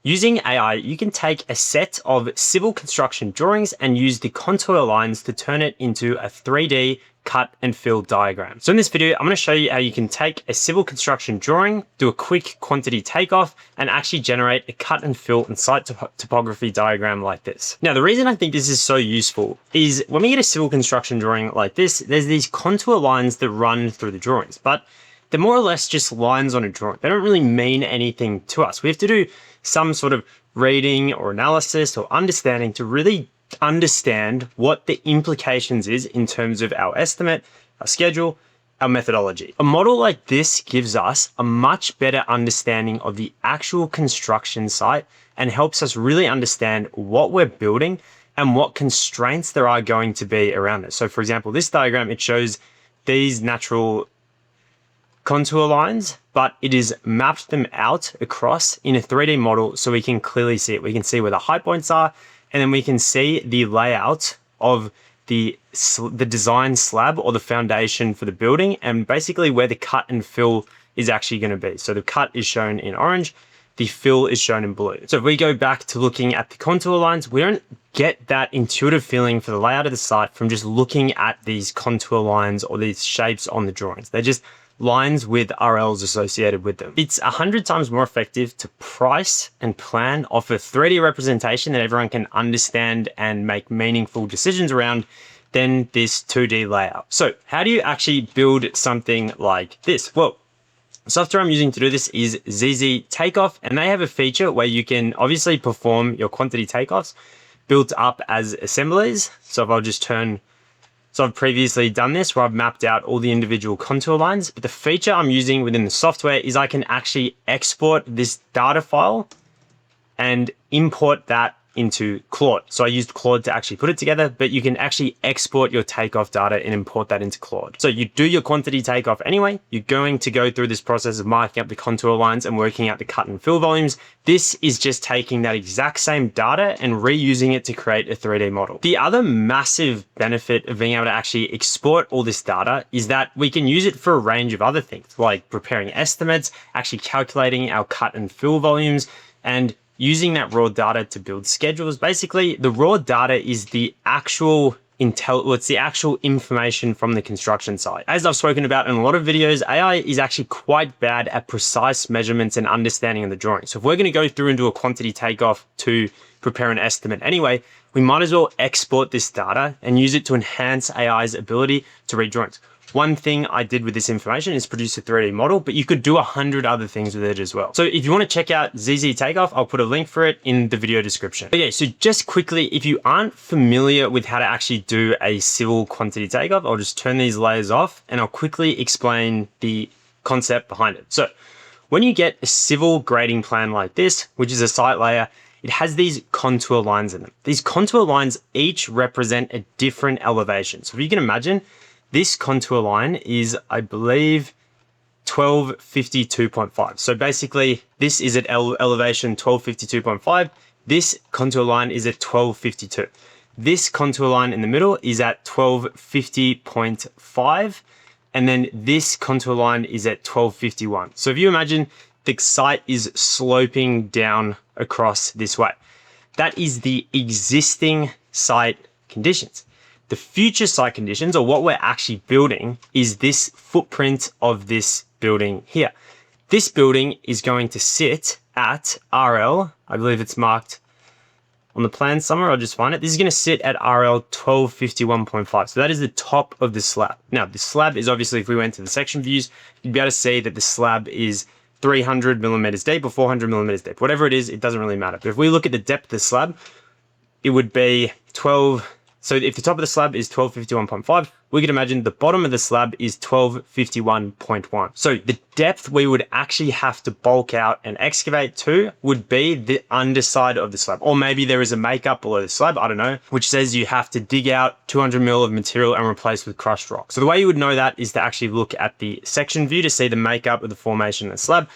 Using AI, you can take a set of civil construction drawings and use the contour lines to turn it into a 3D cut and fill diagram. So in this video, I'm going to show you how you can take a civil construction drawing, do a quick quantity takeoff, and actually generate a cut and fill and site topography diagram like this. Now, the reason I think this is so useful is when we get a civil construction drawing like this, there's these contour lines that run through the drawings, but they're more or less just lines on a drawing. They don't really mean anything to us. We have to do some sort of reading or analysis or understanding to really understand what the implications is in terms of our estimate, our schedule, our methodology. A model like this gives us a much better understanding of the actual construction site and helps us really understand what we're building and what constraints there are going to be around it. So for example, this diagram, it shows these natural contour lines, but it is mapped them out across in a 3D model so we can clearly see it. We can see where the high points are, and then we can see the layout of the design slab or the foundation for the building, and basically where the cut and fill is actually going to be. So the cut is shown in orange, the fill is shown in blue. So if we go back to looking at the contour lines, we don't get that intuitive feeling for the layout of the site from just looking at these contour lines or these shapes on the drawings. They're just lines with RLs associated with them. It's 100 times more effective to price and plan off a 3D representation that everyone can understand and make meaningful decisions around than this 2D layout. So how do you actually build something like this? Well, the software I'm using to do this is ZZ Takeoff, and they have a feature where you can obviously perform your quantity takeoffs built up as assemblies. So if I'll just turn, so I've previously done this where I've mapped out all the individual contour lines, but the feature I'm using within the software is I can actually export this data file and import that into Claude. So I used Claude to actually put it together, but you can actually export your takeoff data and import that into Claude. So you do your quantity takeoff anyway. You're going to go through this process of marking up the contour lines and working out the cut and fill volumes. This is just taking that exact same data and reusing it to create a 3D model. The other massive benefit of being able to actually export all this data is that we can use it for a range of other things, like preparing estimates, actually calculating our cut and fill volumes, and using that raw data to build schedules. Basically, the raw data is the actual it's the actual information from the construction site. As I've spoken about in a lot of videos, AI is actually quite bad at precise measurements and understanding of the drawing. So if we're going to go through and do a quantity takeoff to prepare an estimate anyway, we might as well export this data and use it to enhance AI's ability to read drawings. One thing I did with this information is produce a 3D model, but you could do 100 other things with it as well. So if you want to check out ZZ Takeoff, I'll put a link for it in the video description. Okay, so just quickly, if you aren't familiar with how to actually do a civil quantity takeoff, I'll just turn these layers off and I'll quickly explain the concept behind it. So when you get a civil grading plan like this, which is a site layer, it has these contour lines in them. These contour lines each represent a different elevation. So if you can imagine, this contour line is, I believe, 1252.5. So basically, this is at elevation 1252.5. This contour line is at 1252. This contour line in the middle is at 1250.5. And then this contour line is at 1251. So if you imagine the site is sloping down across this way, that is the existing site conditions. The future site conditions, or what we're actually building, is this footprint of this building here. This building is going to sit at RL, I believe it's marked on the plan somewhere, I'll just find it. This is going to sit at RL 1251.5. So that is the top of the slab. Now, the slab is obviously, if we went to the section views, you'd be able to see that the slab is 300 millimeters deep or 400 millimeters deep. Whatever it is, it doesn't really matter. But if we look at the depth of the slab, it would be 12. So if the top of the slab is 1251.5, we could imagine the bottom of the slab is 1251.1. So the depth we would actually have to bulk out and excavate to would be the underside of the slab. Or maybe there is a makeup below the slab, I don't know, which says you have to dig out 200 mil of material and replace with crushed rock. So the way you would know that is to actually look at the section view to see the makeup of the formation of the slab.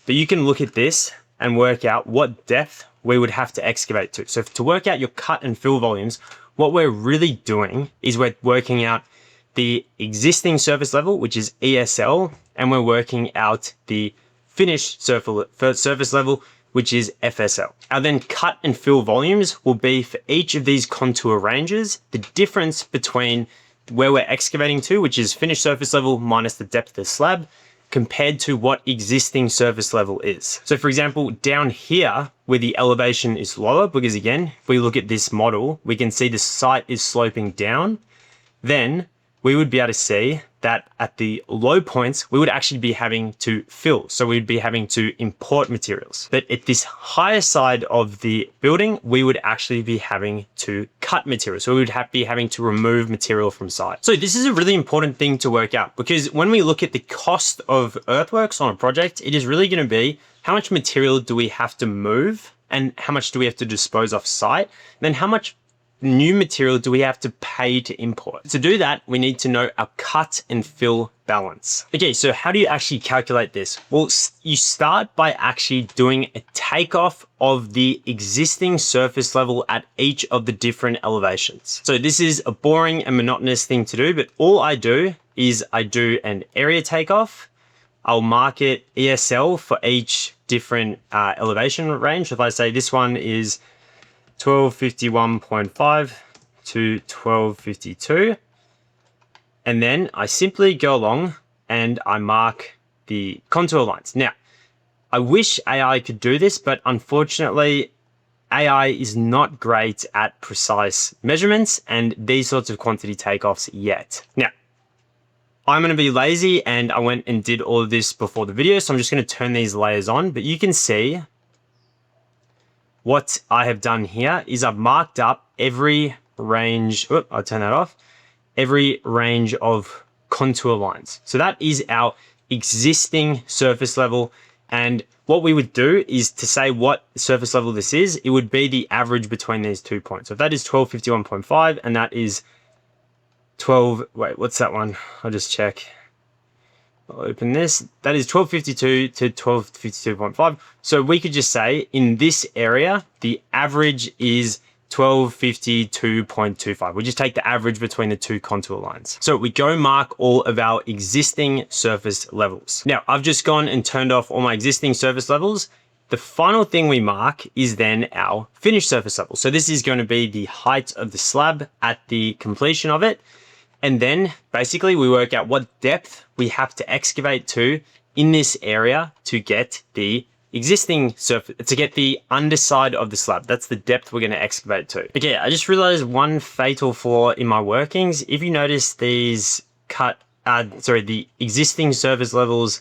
But you can look at this and work out what depth we would have to excavate to. So to work out your cut and fill volumes, what we're really doing is we're working out the existing surface level, which is ESL, and we're working out the finished surface level, which is FSL. Our then cut and fill volumes will be for each of these contour ranges, the difference between where we're excavating to, which is finished surface level minus the depth of the slab, compared to what existing surface level is. So for example, down here where the elevation is lower, because again, if we look at this model, we can see the site is sloping down, then we would be able to see that at the low points, we would actually be having to fill. So we'd be having to import materials. But at this higher side of the building, we would actually be having to cut materials. So we would be having to remove material from site. So this is a really important thing to work out, because when we look at the cost of earthworks on a project, it is really going to be how much material do we have to move and how much do we have to dispose off site, and then how much new material do we have to pay to import. To do that, we need to know our cut and fill balance. Okay, so how do you actually calculate this? Well, you start by actually doing a takeoff of the existing surface level at each of the different elevations. So this is a boring and monotonous thing to do, but all I do is I do an area takeoff. I'll mark it ESL for each different elevation range. If I say this one is 1251.5 to 1252. And then I simply go along and I mark the contour lines. Now, I wish AI could do this, but unfortunately, AI is not great at precise measurements and these sorts of quantity takeoffs yet. Now, I'm going to be lazy and I went and did all of this before the video, so I'm just going to turn these layers on, but you can see what I have done here is I've marked up every range, I'll turn that off, every range of contour lines. So that is our existing surface level. And what we would do is to say what surface level this is, it would be the average between these 2 points. So if that is 1251.5 and that is 12, wait, what's that one? I'll just check. I'll open this. That is 1252 to 1252.5. So we could just say in this area, the average is 1252.25. We just take the average between the two contour lines. So we go mark all of our existing surface levels. Now I've just gone and turned off all my existing surface levels. The final thing we mark is then our finished surface level. So this is going to be the height of the slab at the completion of it. And then basically we work out what depth we have to excavate to in this area to get the existing surface, to get the underside of the slab. That's the depth we're going to excavate to. Okay, I just realized one fatal flaw in my workings. If you notice these the existing surface levels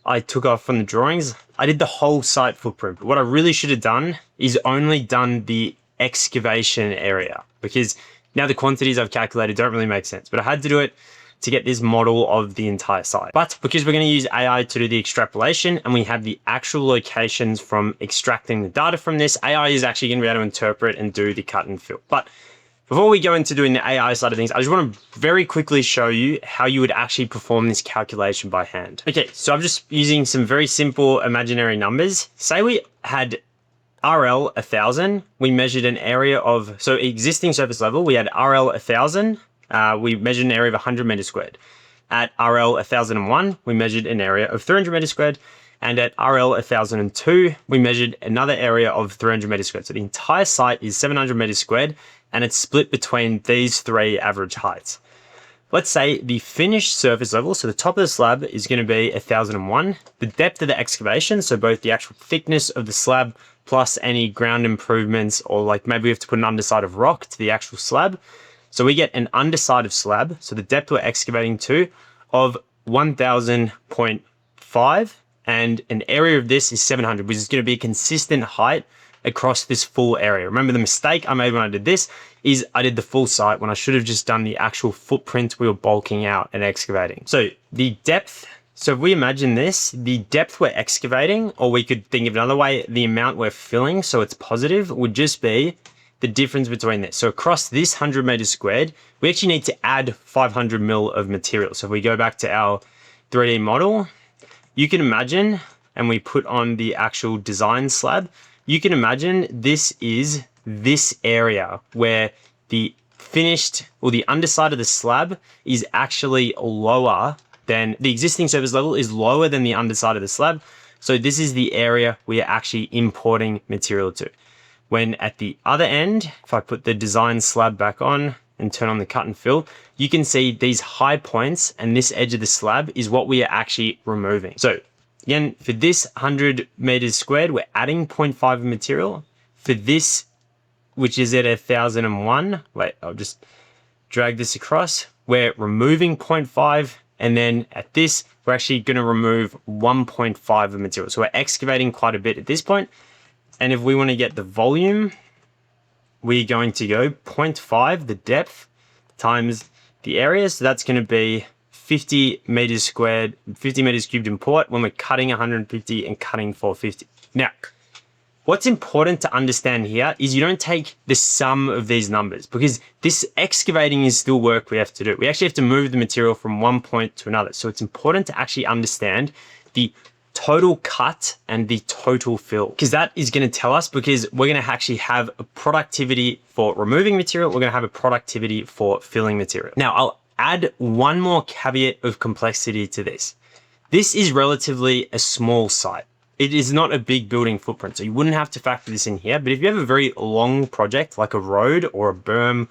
I took off from the drawings, I did the whole site footprint. But what I really should have done is only done the excavation area, because now the quantities I've calculated don't really make sense, but I had to do it to get this model of the entire site. But because we're going to use AI to do the extrapolation and we have the actual locations from extracting the data from this, AI is actually going to be able to interpret and do the cut and fill. But before we go into doing the AI side of things, I just want to very quickly show you how you would actually perform this calculation by hand. Okay, so I'm just using some very simple imaginary numbers. Say we had RL 1000, we measured an area of, so existing surface level, we had RL 1000, we measured an area of 100 meters squared. At RL 1001, we measured an area of 300 meters squared. And at RL 1002, we measured another area of 300 meters squared. So the entire site is 700 meters squared, and it's split between these three average heights. Let's say the finished surface level, so the top of the slab is going to be 1001. The depth of the excavation, so both the actual thickness of the slab plus any ground improvements, or like maybe we have to put an underside of rock to the actual slab. So we get an underside of slab, so the depth we're excavating to, of 1000.5, and an area of this is 700, which is going to be a consistent height across this full area. Remember, the mistake I made when I did this is I did the full site when I should have just done the actual footprint we were bulking out and excavating. So the depth, so if we imagine this, the depth we're excavating, or we could think of another way, the amount we're filling, so it's positive, would just be the difference between this. So across this 100 meters squared, we actually need to add 500 mil of material. So if we go back to our 3D model, you can imagine, and we put on the actual design slab, you can imagine this is this area where the finished, or the underside of the slab is actually lower than the existing surface level, is lower than the underside of the slab. So this is the area we are actually importing material to. When at the other end, if I put the design slab back on and turn on the cut and fill, you can see these high points and this edge of the slab is what we are actually removing. So again, for this 100 meters squared, we're adding 0.5 of material. For this, which is at 1001, wait, I'll just drag this across, we're removing 0.5. And then at this, we're actually going to remove 1.5 of material. So we're excavating quite a bit at this point. And if we want to get the volume, we're going to go 0.5, the depth, times the area. So that's going to be 50 meters squared, 50 meters cubed in port when we're cutting 150 and cutting 450. Now, what's important to understand here is you don't take the sum of these numbers, because this excavating is still work we have to do. We actually have to move the material from one point to another. So it's important to actually understand the total cut and the total fill, because that is going to tell us, because we're going to actually have a productivity for removing material. We're going to have a productivity for filling material. Now, I'll add one more caveat of complexity to this. This is relatively a small site. It is not a big building footprint, so you wouldn't have to factor this in here. But if you have a very long project, like a road or a berm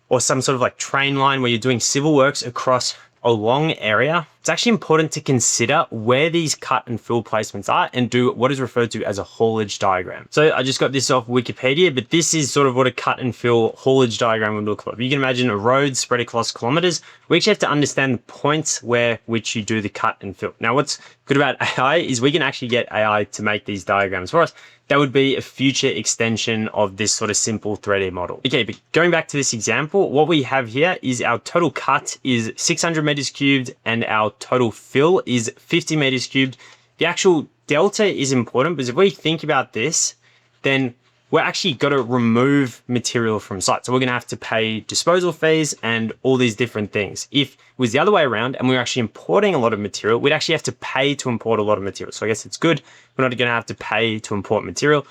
or some sort of like train line where you're doing civil works across a long area, it's actually important to consider where these cut and fill placements are and do what is referred to as a haulage diagram. So I just got this off Wikipedia, but this is sort of what a cut and fill haulage diagram would look like. You can imagine a road spread across kilometers. We actually have to understand the points where which you do the cut and fill. Now, what's good about AI is we can actually get AI to make these diagrams for us. That would be a future extension of this sort of simple 3D model. Okay, but going back to this example, what we have here is our total cut is 600 meters cubed and our total fill is 50 meters cubed. The actual delta is important because if we think about this, then we're actually got to remove material from site. So we're going to have to pay disposal fees and all these different things. If it was the other way around and we're actually importing a lot of material, we'd actually have to pay to import a lot of material. So I guess it's good. We're not going to have to pay to import material,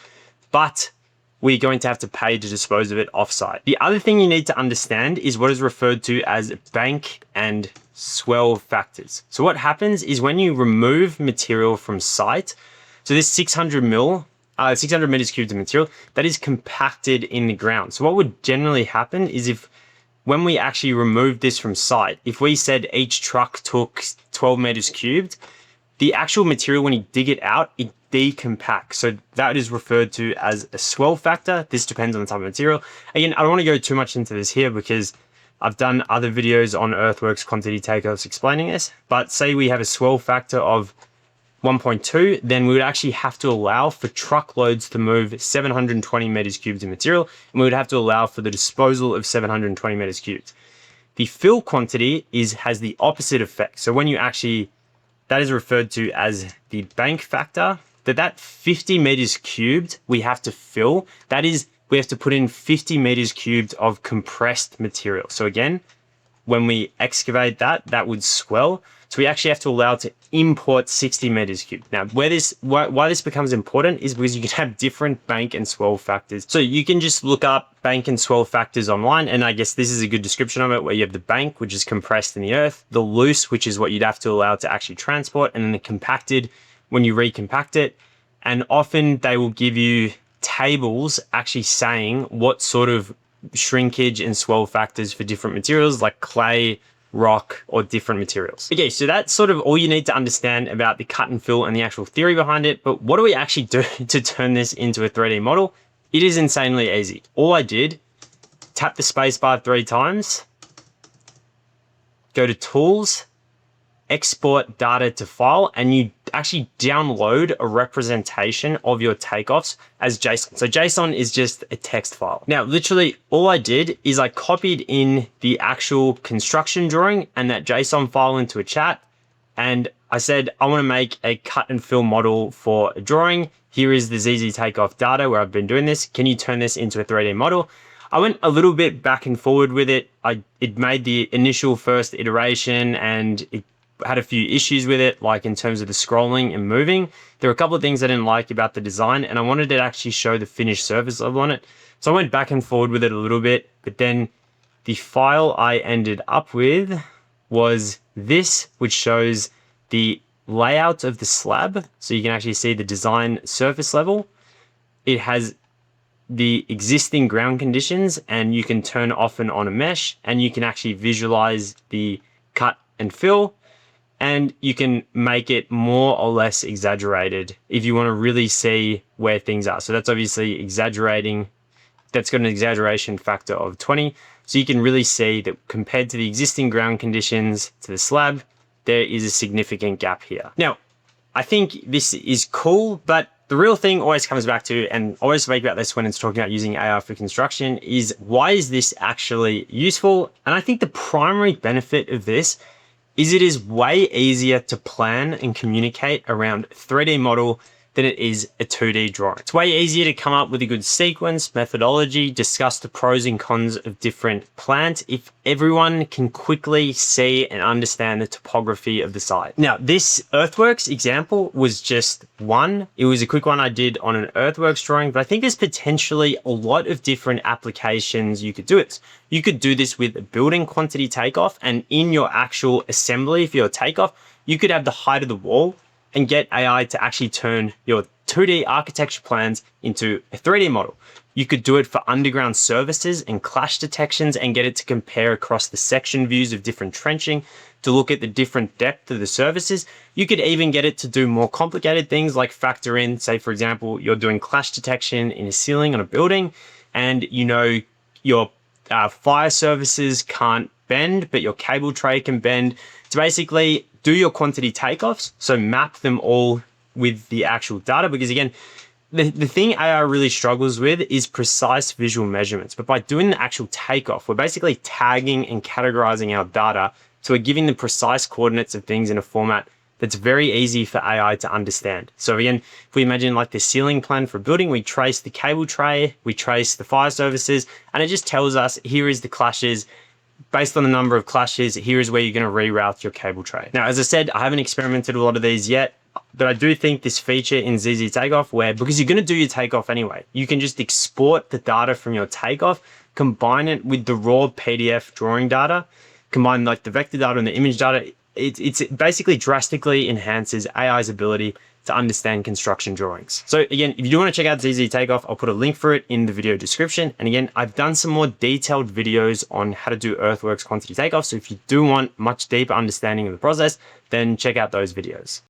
but we're going to have to pay to dispose of it offsite. The other thing you need to understand is what is referred to as bank and swell factors. So what happens is when you remove material from site, so this 600 meters cubed of material, that is compacted in the ground. So what would generally happen is when we actually remove this from site, if we said each truck took 12 meters cubed, the actual material, when you dig it out, it decompacts. So that is referred to as a swell factor. This depends on the type of material. Again, I don't want to go too much into this here because I've done other videos on Earthworks quantity takeoffs explaining this, but say we have a swell factor of 1.2, then we would actually have to allow for truckloads to move 720 meters cubed of material, and we would have to allow for the disposal of 720 meters cubed. The fill quantity has the opposite effect. So when you actually, that is referred to as the bank factor, that 50 meters cubed we have to fill, that is, we have to put in 50 meters cubed of compressed material. So again, when we excavate that would swell. So we actually have to allow to import 60 meters cubed. Now, why this becomes important is because you can have different bank and swell factors. So you can just look up bank and swell factors online, and I guess this is a good description of it, where you have the bank, which is compressed in the earth, the loose, which is what you'd have to allow to actually transport, and then the compacted when you recompact it. And often they will give you tables actually saying what sort of shrinkage and swell factors for different materials like clay, rock, or different materials. Okay, so that's sort of all you need to understand about the cut and fill and the actual theory behind it. But what do we actually do to turn this into a 3D model? It is insanely easy. All I did, tap the spacebar 3 times, go to Tools, Export Data to File, and you actually download a representation of your takeoffs as JSON. So JSON is just a text file. Now, literally all I did is I copied in the actual construction drawing and that JSON file into a chat. And I said, I want to make a cut and fill model for a drawing. Here is the ZZ Takeoff data where I've been doing this. Can you turn this into a 3D model? I went a little bit back and forward with it. It made the initial first iteration and it had a few issues with it, like in terms of the scrolling and moving. There were a couple of things I didn't like about the design, and I wanted to actually show the finished surface level on it. So I went back and forward with it a little bit, but then the file I ended up with was this, which shows the layout of the slab. So you can actually see the design surface level. It has the existing ground conditions, and you can turn off and on a mesh, and you can actually visualize the cut and fill, and you can make it more or less exaggerated if you want to really see where things are. So that's obviously exaggerating. That's got an exaggeration factor of 20. So you can really see that compared to the existing ground conditions to the slab, there is a significant gap here. Now, I think this is cool, but the real thing always comes back to, and I always speak about this when it's talking about using AI for construction, is why is this actually useful? And I think the primary benefit of this is it is way easier to plan and communicate around 3D model than it is a 2D drawing. It's way easier to come up with a good sequence, methodology, discuss the pros and cons of different plants if everyone can quickly see and understand the topography of the site. Now, this Earthworks example was just one. It was a quick one I did on an Earthworks drawing, but I think there's potentially a lot of different applications you could do it. You could do this with a building quantity takeoff, and in your actual assembly for your takeoff, you could have the height of the wall and get AI to actually turn your 2D architecture plans into a 3D model. You could do it for underground services and clash detections and get it to compare across the section views of different trenching to look at the different depth of the services. You could even get it to do more complicated things like factor in, say for example, you're doing clash detection in a ceiling on a building, and you know your fire services can't bend, but your cable tray can bend. To basically do your quantity takeoffs, so map them all with the actual data, because again, the thing AI really struggles with is precise visual measurements. But by doing the actual takeoff, we're basically tagging and categorizing our data, so we're giving the precise coordinates of things in a format that's very easy for AI to understand. So again, if we imagine like the ceiling plan for a building, we trace the cable tray, we trace the fire services, and it just tells us here is the clashes. Based on the number of clashes, here is where you're going to reroute your cable tray. Now, as I said, I haven't experimented with a lot of these yet, but I do think this feature in ZZ Takeoff, where because you're going to do your takeoff anyway, you can just export the data from your takeoff, combine it with the raw PDF drawing data, combine like the vector data and the image data. It basically drastically enhances AI's ability to understand construction drawings. So again, if you do want to check out ZZ Takeoff, I'll put a link for it in the video description. And again, I've done some more detailed videos on how to do Earthworks quantity takeoff. So if you do want much deeper understanding of the process, then check out those videos.